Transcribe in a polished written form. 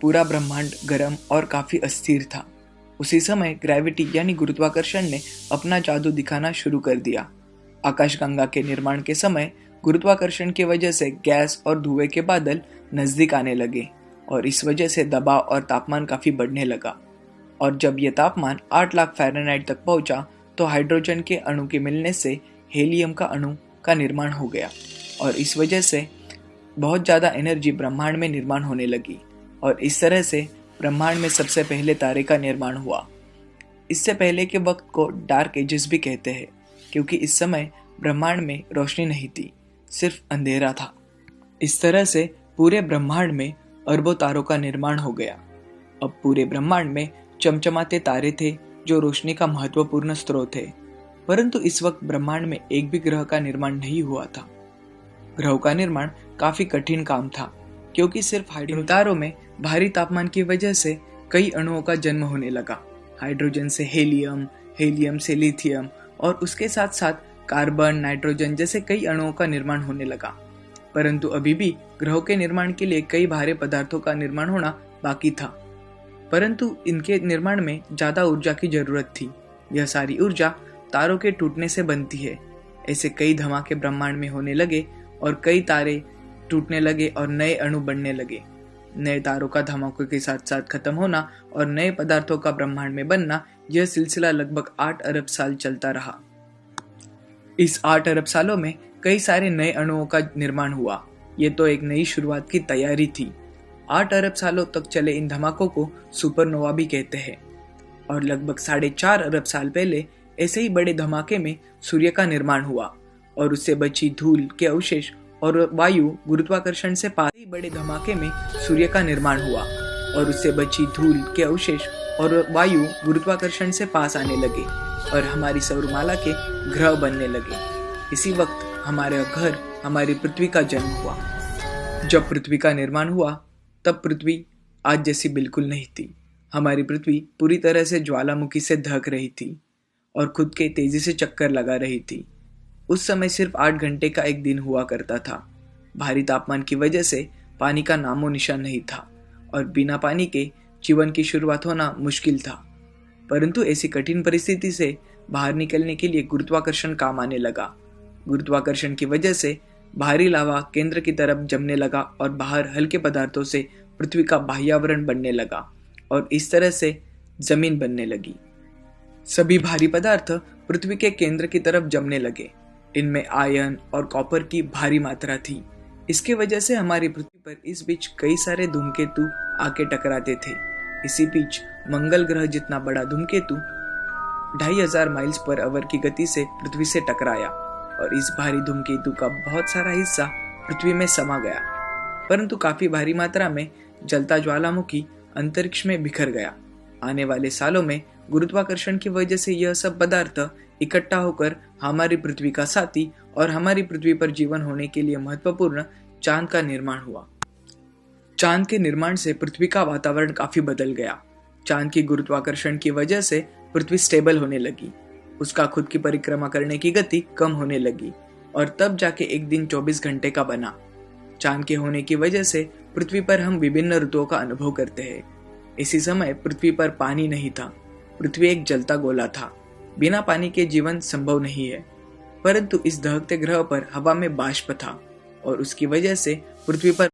पूरा ब्रह्मांड गर्म और काफी अस्थिर था। उसी समय ग्रेविटी यानी गुरुत्वाकर्षण ने अपना जादू दिखाना शुरू कर दिया। आकाशगंगा के निर्माण के समय गुरुत्वाकर्षण की वजह से गैस और धुएं के बादल नजदीक आने लगे और इस वजह से दबाव और तापमान काफी बढ़ने लगा। और जब यह तापमान 8 लाख फ़ारेनहाइट तक पहुंचा तो हाइड्रोजन के अणु के मिलने से हीलियम का अणु का निर्माण हो गया और इस वजह से बहुत ज़्यादा एनर्जी ब्रह्मांड में निर्माण होने लगी और इस तरह से ब्रह्मांड में सबसे पहले तारे का निर्माण हुआ। इससे पहले के वक्त को डार्क एजेस भी कहते हैं क्योंकि इस समय ब्रह्मांड में रोशनी नहीं थी, सिर्फ अंधेरा था। इस तरह से पूरे ब्रह्मांड में अरबों तारों का निर्माण हो गया। अब पूरे ब्रह्मांड में चमचमाते तारे थे जो रोशनी का महत्वपूर्ण स्रोत है, परंतु इस वक्त ब्रह्मांड में एक भी ग्रह का निर्माण नहीं हुआ था। ग्रहों का निर्माण काफी कठिन काम था क्योंकि सिर्फ हाइड्रोजन तारों में भारी तापमान की वजह से कई अणुओं का जन्म होने लगा। हाइड्रोजन से हेलियम, हेलियम से लिथियम और उसके साथ साथ कार्बन, नाइट्रोजन जैसे कई अणुओं का निर्माण होने लगा। परंतु अभी भी ग्रहों के निर्माण के लिए कई भारी पदार्थों का निर्माण होना बाकी था, परंतु इनके निर्माण में ज्यादा ऊर्जा की जरूरत थी। यह सारी ऊर्जा तारों के टूटने से बनती है। ऐसे कई धमाके ब्रह्मांड में होने लगे और कई तारे टूटने लगे और नए अणु बनने लगे। नए तारों का धमाकों के साथ साथ खत्म होना और नए पदार्थों का ब्रह्मांड में बनना, यह सिलसिला लगभग 8 अरब साल चलता रहा। इस 8 अरब सालों में कई सारे नए अणुओं का निर्माण हुआ। ये तो एक नई शुरुआत की तैयारी थी। 8 अरब सालों तक चले इन धमाकों को सुपरनोवा भी कहते हैं। और लगभग 4.5 अरब साल पहले ऐसे ही बड़े धमाके में सूर्य का निर्माण हुआ और उससे बची धूल के अवशेष और वायु गुरुत्वाकर्षण से पास ही बड़े धमाके में सूर्य का निर्माण हुआ और उससे बची धूल के अवशेष और वायु गुरुत्वाकर्षण से पास आने लगे और हमारी सौरमाला के ग्रह बनने लगे। इसी वक्त हमारा घर, हमारी पृथ्वी का जन्म हुआ। जब पृथ्वी का निर्माण हुआ तब पृथ्वी आज जैसी बिल्कुल नहीं थी। हमारी पृथ्वी पूरी तरह से ज्वालामुखी से ढक रही थी और खुद के तेजी से चक्कर लगा रही थी। उस समय सिर्फ 8 घंटे का एक दिन हुआ करता था। भारी तापमान की वजह से पानी का नामो निशान नहीं था और बिना पानी के जीवन की शुरुआत होना मुश्किल था। परंतु ऐसी कठिन परिस्थिति से बाहर निकलने के लिए गुरुत्वाकर्षण काम आने लगा। गुरुत्वाकर्षण की वजह से भारी लावा केंद्र की तरफ जमने लगा और बाहर हल्के पदार्थों से पृथ्वी का बाह्यावरण बनने लगा और इस तरह से जमीन बनने लगी। सभी भारी पदार्थ पृथ्वी के केंद्र की तरफ जमने लगे। इनमें आयरन और कॉपर की भारी मात्रा थी। इसके वजह से हमारी पृथ्वी पर इस बीच कई सारे धूमकेतु आके टकराते थे। इसी बीच मंगल ग्रह जितना बड़ा धूमकेतु 2500 माइल्स पर आवर की गति से पृथ्वी से टकराया और इस भारी धूमकेतु का बहुत सारा हिस्सा पृथ्वी में समा गया, परंतु काफी भारी मात्रा में जलता ज्वालामुखी अंतरिक्ष में बिखर गया। आने वाले सालों में गुरुत्वाकर्षण की वजह से यह सब पदार्थ इकट्ठा होकर हमारी पृथ्वी का साथी और हमारी पृथ्वी पर जीवन होने के लिए महत्वपूर्ण चांद का निर्माण हुआ। चांद के निर्माण से पृथ्वी का वातावरण काफी बदल गया। चांद की गुरुत्वाकर्षण की वजह से पृथ्वी स्टेबल होने लगी। उसका खुद की परिक्रमा करने की गति कम होने लगी और तब जाके एक दिन 24 घंटे का बना। चांद के होने की वजह से पृथ्वी पर हम विभिन्न ऋतुओं का अनुभव करते हैं। इसी समय पृथ्वी पर पानी नहीं था। पृथ्वी एक जलता गोला था। बिना पानी के जीवन संभव नहीं है, परंतु इस दहकते ग्रह पर हवा में बाष्प था और उसकी वजह से पृथ्वी पर